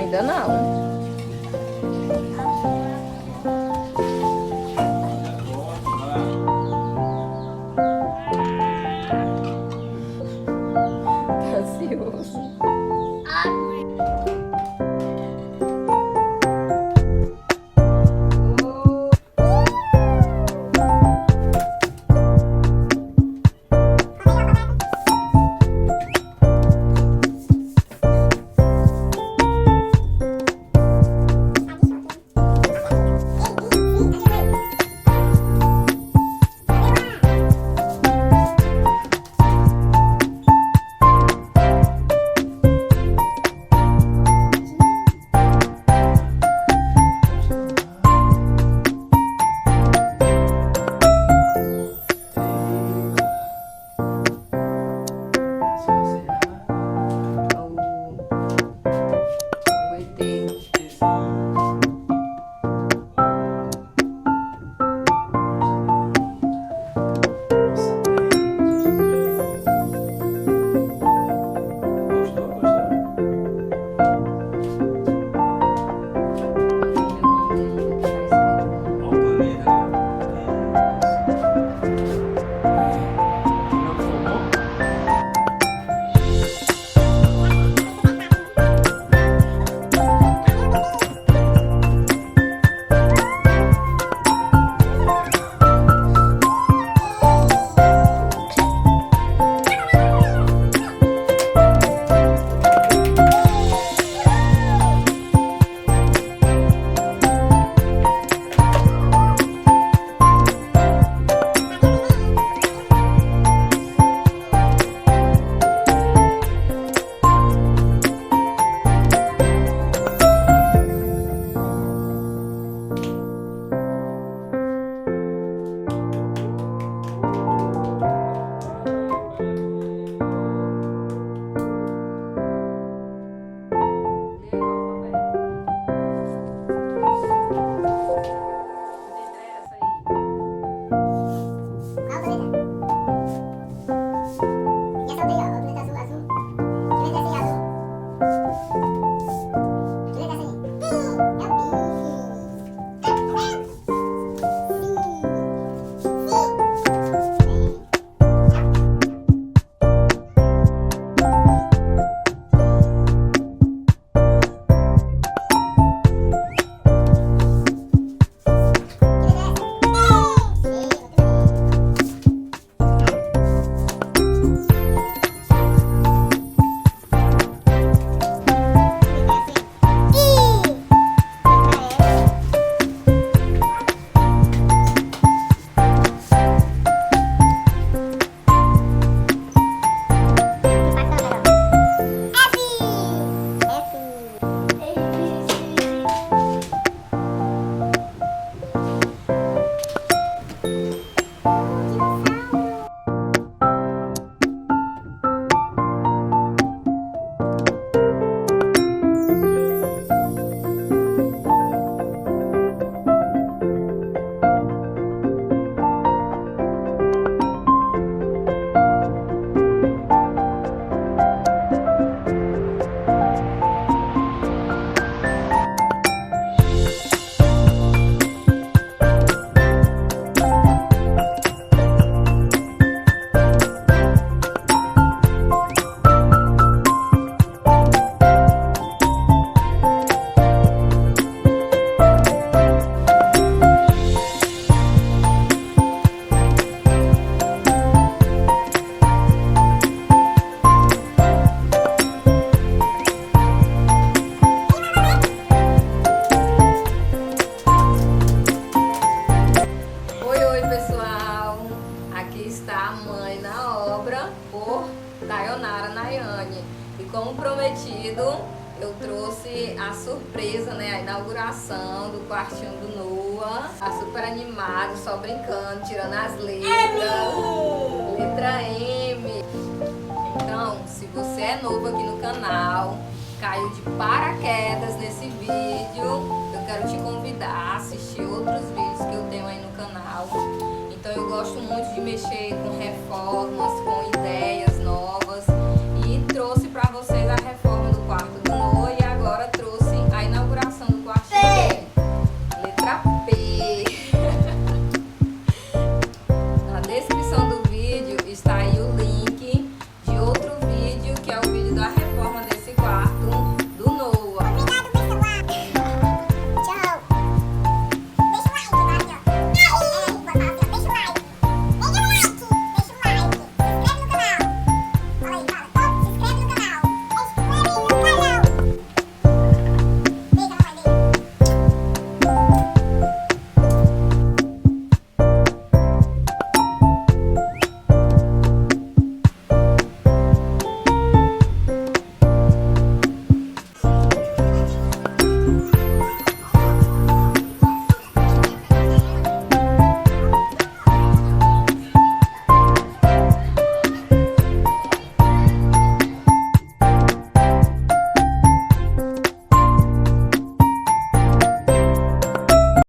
Ainda não. Tá ansioso. como prometido, eu trouxe a surpresa, né, a inauguração do quartinho do Novo. Tá super animado, só brincando, tirando as letras. Letra M. Então, se você é novo aqui no canal, caiu de paraquedas nesse vídeo, eu quero te convidar a assistir outros vídeos que eu tenho aí no canal. Então eu gosto muito de mexer com reformas, com ideias